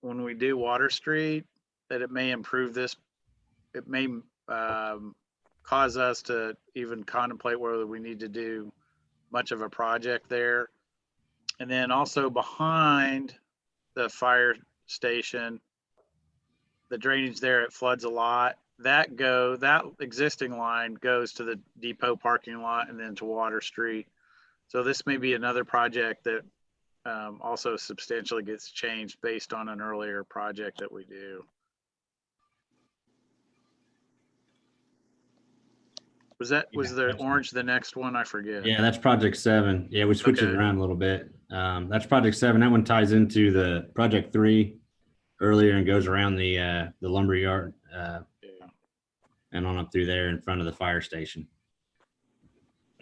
when we do Water Street, that it may improve this. It may cause us to even contemplate whether we need to do much of a project there. And then also behind the fire station, the drainage there, it floods a lot. That existing line goes to the depot parking lot and then to Water Street. So this may be another project that also substantially gets changed based on an earlier project that we do. Was the orange the next one? I forget. Yeah, that's project 7. Yeah, we switched it Okay. around a little bit. That's project 7. That one ties into the project 3 earlier and goes around the lumber yard Yeah. and on up through there in front of the fire station.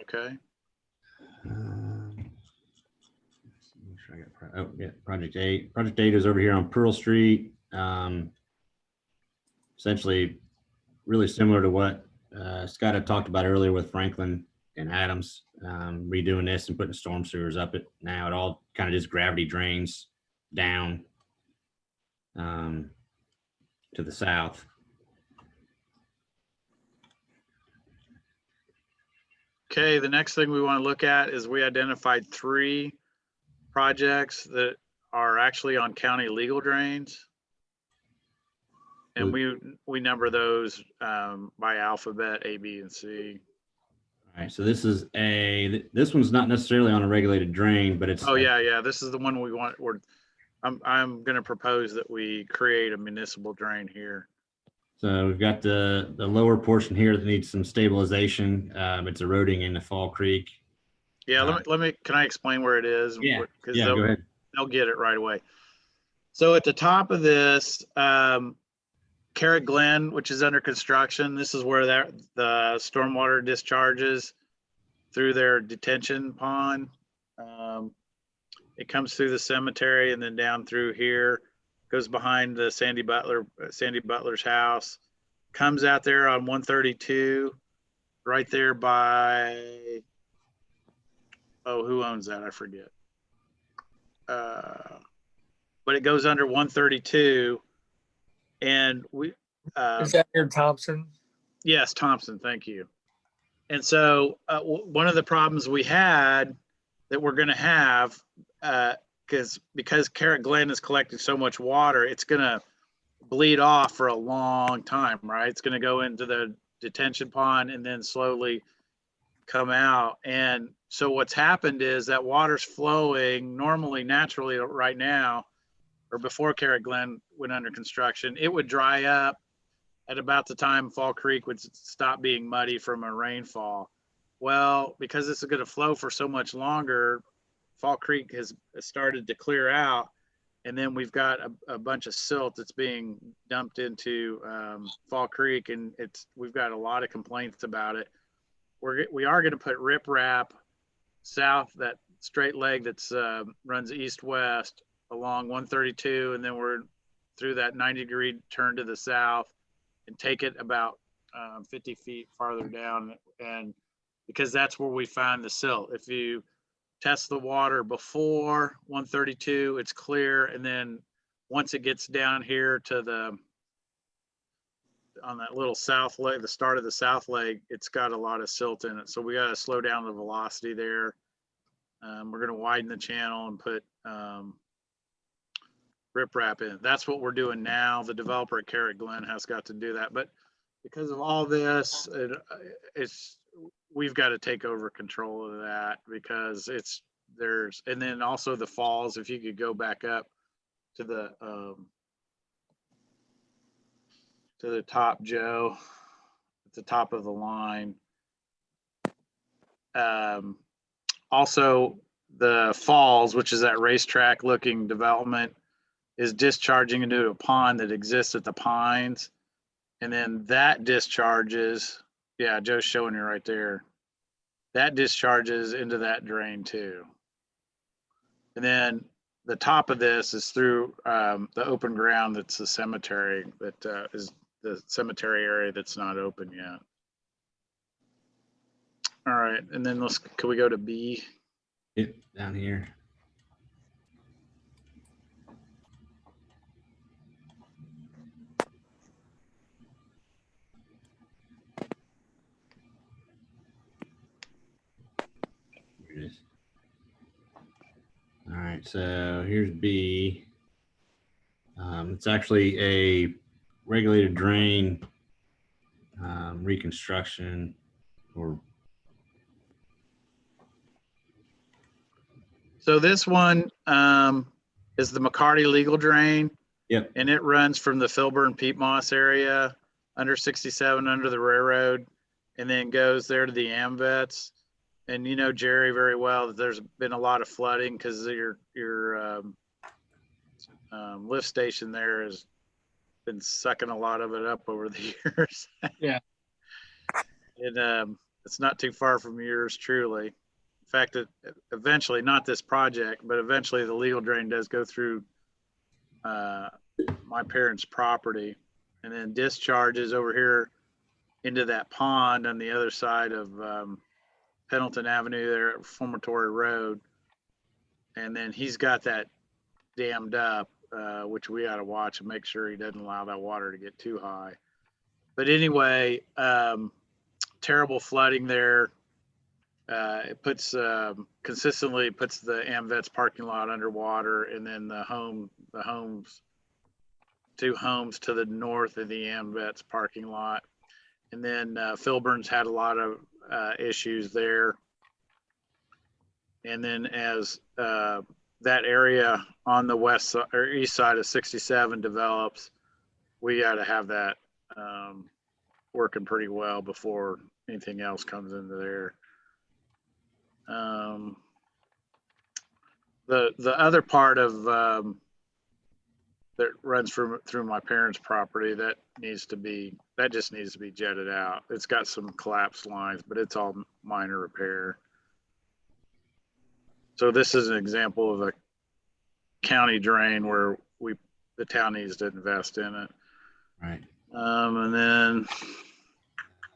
Okay. Make sure I got project 8. Project 8 is over here on Pearl Street. Essentially, really similar to what Scott had talked about earlier with Franklin and Adams, redoing this and putting storm sewers up it. Now it all kind of just gravity drains down to the south. Okay, the next thing we want to look at is we identified 3 projects that are actually on county legal drains. And we number those by alphabet, A, B, and C. All right, so this one's not necessarily on a regulated drain, but it's. Oh yeah, this is the one we want. I'm going to propose that we create a municipal drain here. So we've got the lower portion here that needs some stabilization. It's eroding into Fall Creek. Yeah, let me. Can I explain where it is? Yeah, Because go ahead. they'll get it right away. So at the top of this, Carrot Glen, which is under construction, this is where the stormwater discharges through their detention pond. It comes through the cemetery and then down through here, goes behind the Sandy Butler's house, comes out there on 132, right there by oh, who owns that? I forget. But it goes under 132, and we, Is that near Thompson? yes, Thompson, thank you. And so one of the problems we had that we're going to have, because Carrot Glen is collecting so much water, it's going to bleed off for a long time, right? It's going to go into the detention pond and then slowly come out. And so what's happened is that water's flowing normally, naturally right now, or before Carrot Glen went under construction, it would dry up at about the time Fall Creek would stop being muddy from a rainfall. Well, because this is going to flow for so much longer, Fall Creek has started to clear out. And then we've got a bunch of silt that's being dumped into Fall Creek, and we've got a lot of complaints about it. We are going to put riprap south, that straight leg that's runs east-west along 132, and then we're through that 90-degree turn to the south and take it about 50 feet farther down. And because that's where we find the silt. If you test the water before 132, it's clear. And then once it gets down here to on that little south leg, the start of the south leg, it's got a lot of silt in it. So we got to slow down the velocity there. We're going to widen the channel and put riprap in. That's what we're doing now. The developer at Carrot Glen has got to do that. But because of all this, we've got to take over control of that, because and then also the falls. If you could go back up to the top, Joe, at the top of the line. Also, the falls, which is that racetrack looking development, is discharging into a pond that exists at the Pines. And then that discharges, yeah, Joe's showing you right there. That discharges into that drain too. And then the top of this is through the open ground that's the cemetery, that is the cemetery area that's not open yet. All right, and then can we go to B? Yep, down here. Here it is. All right, so here's B. It's actually a regulated drain reconstruction, or So this one is the McCarty legal drain. Yep. And it runs from the Filburn Peat Moss area under 67 under the railroad, and then goes there to the AMVETS. And you know Jerry very well that there's been a lot of flooding because your lift station there has been sucking a lot of it up over the years. Yeah. And it's not too far from yours truly. In fact, eventually, not this project, but eventually the legal drain does go through my parents' property, and then discharges over here into that pond on the other side of Pendleton Avenue there at Formatory Road. And then he's got that dammed up, which we got to watch and make sure he doesn't allow that water to get too high. But anyway, terrible flooding there. It puts consistently puts the AMVETS parking lot underwater, and then two homes to the north of the AMVETS parking lot. And then Filburn's had a lot of issues there. And then as that area on the west or east side of 67 develops, we got to have that working pretty well before anything else comes into there. The other part of that runs through my parents' property that just needs to be jetted out. It's got some collapsed lines, but it's all minor repair. So this is an example of a county drain where the town needs to invest in it. right. And then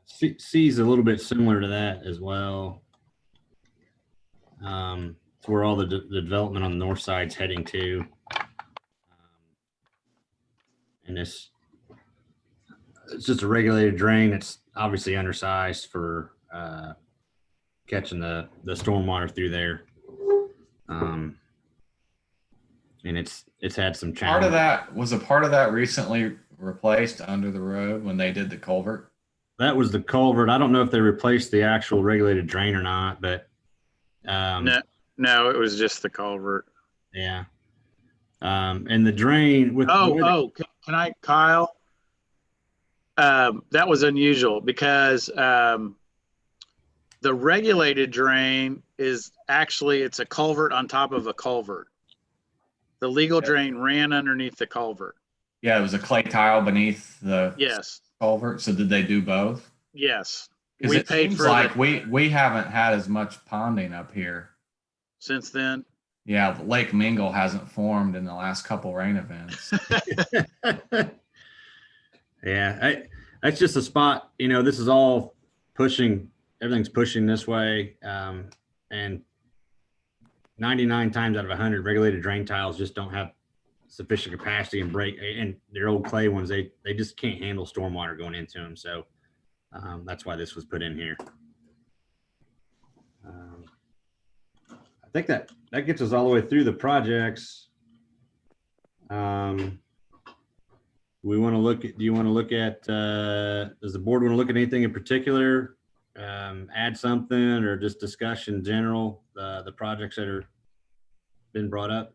C is a little bit similar to that as well. It's where all the development on the north side's heading to. And it's just a regulated drain. It's obviously undersized for catching the stormwater through there. And it's had some Part of challenges. a part of that recently replaced under the road when they did the culvert. That was the culvert. I don't know if they replaced the actual regulated drain or not, but No, it was just the culvert. yeah. And the drain with Can I, Kyle? That was unusual because the regulated drain is actually, it's a culvert on top of a culvert. The legal drain ran underneath the culvert. Yeah, it was a clay tile beneath the Yes. culvert. So did they do both? Yes. Because it seems like we haven't had as much ponding up here since then. Yeah, Lake Mingle hasn't formed in the last couple rain events. Yeah, that's just a spot. This is all pushing. Everything's pushing this way, and 99 times out of 100, regulated drain tiles just don't have sufficient capacity and break. And their old clay ones, they just can't handle stormwater going into them. So that's why this was put in here. I think that gets us all the way through the projects. We want to look at, do you want to look at, does the board want to look at anything in particular? Add something or just discuss in general, the projects that are been brought up?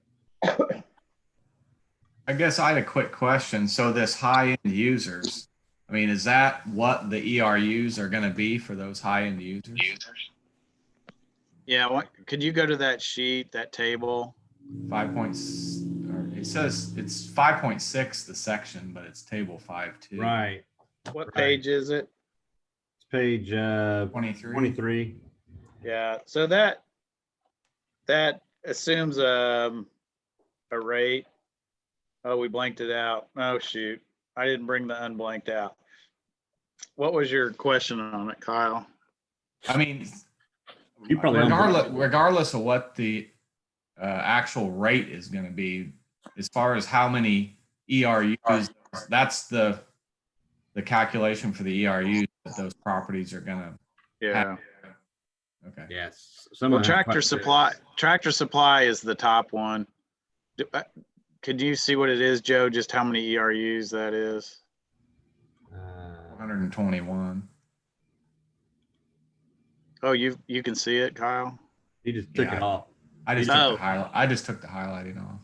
I guess I had a quick question. So this high-end users, I mean, is that what the ERUs are going to be for those high-end users? Yeah, could you go to that sheet, that table? 5 points, or it says it's 5.6 the section, but it's table 5.2. Right. What page is it? It's page 23. 23. Yeah, so that assumes a rate. Oh, we blanked it out. Oh shoot, I didn't bring the unblanked out. What was your question on it, Kyle? I mean, You probably regardless of what the actual rate is going to be, as far as how many ERUs, that's the calculation for the ERUs that those properties are going to have. Okay. Yes. Well, tractor supply is the top one. Could you see what it is, Joe? Just how many ERUs that is? 121. Oh, you can see it, Kyle? He just took it off. I just took the highlighting off.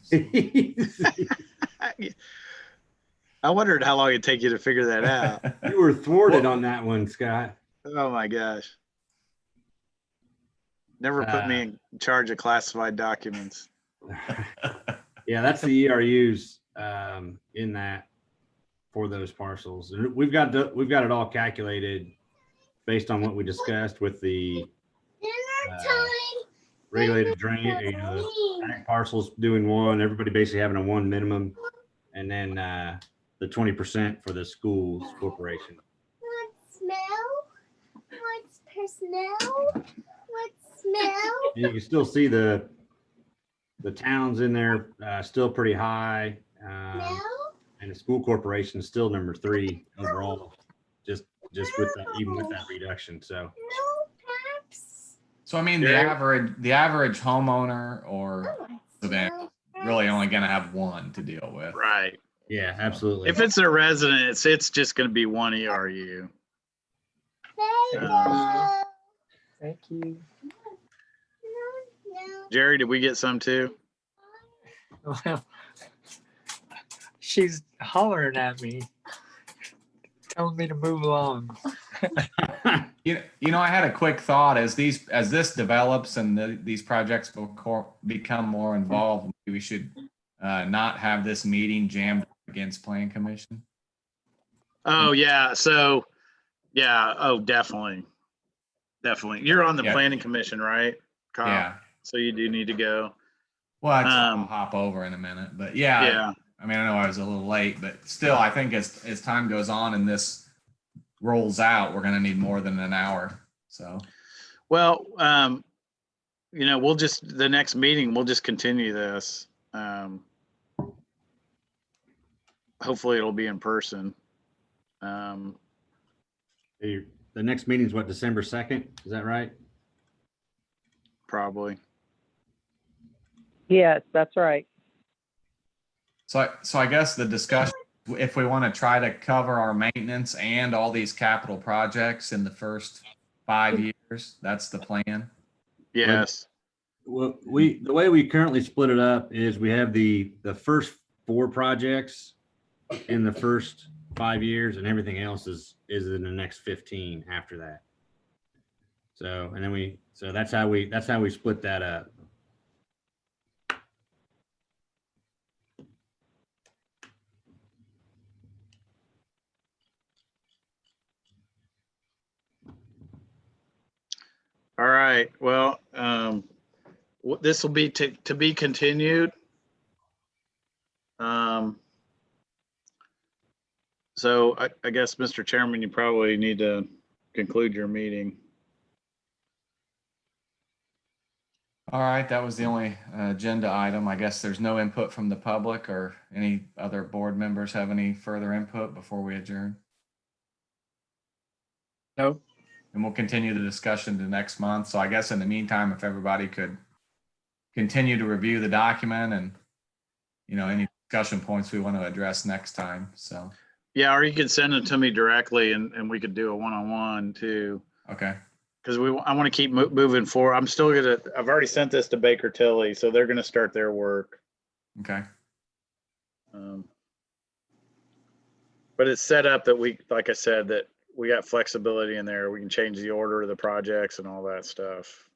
I wondered how long it'd take you to figure that out. You were thwarted on that one, Scott. Oh my gosh. Never put me in charge of classified documents. Yeah, that's the ERUs in that for those parcels. And we've got it all calculated based on what we discussed with the regulated drain, the parcels doing one, everybody basically having a one minimum, and then the 20% for the schools corporation. What smell? What's personnel? What smell? You can still see the towns in there still pretty high, and the school corporation is still number 3 overall, just with that, even with that reduction. So I mean, the average homeowner or event really only going to have one to deal with. Right. Yeah, absolutely. If it's a resident, it's just going to be one ERU. Thank you. Jerry, did we get some too? Well, she's hollering at me, telling me to move along. You know, I had a quick thought as this develops and these projects become more involved, maybe we should not have this meeting jammed against Plan Commission. Oh yeah. So yeah. Oh, definitely. You're on the Planning Commission, right, Kyle? Yeah. So you do need to go. Well, I'll hop over in a minute, but yeah. I mean, I know I was a little late, but still, I think as time goes on and this rolls out, we're going to need more than an hour. So, well, you know, we'll just, the next meeting, we'll just continue this. Hopefully it'll be in person. The next meeting is what, December 2nd? Is that right? Probably. Yes, that's right. So I guess the discussion, if we want to try to cover our maintenance and all these capital projects in the first 5 years, that's the plan. Yes. Well, the way we currently split it up is we have the first 4 projects in the first 5 years, and everything else is in the next 15 after that. So, and then that's how we split that up. All right. Well, this will be to be continued. So I guess, Mr. Chairman, you probably need to conclude your meeting. All right, that was the only agenda item. I guess there's no input from the public or any other board members have any further input before we adjourn. Nope. And we'll continue the discussion to next month. So I guess in the meantime, if everybody could continue to review the document and, you know, any discussion points we want to address next time. So, Yeah, or you could send it to me directly and we could do a one-on-one too. okay. Because I want to keep moving forward. I've already sent this to Baker Tilly, so they're going to start their work. Okay. But it's set up that like I said, that we got flexibility in there. We can change the order of the projects and all that stuff.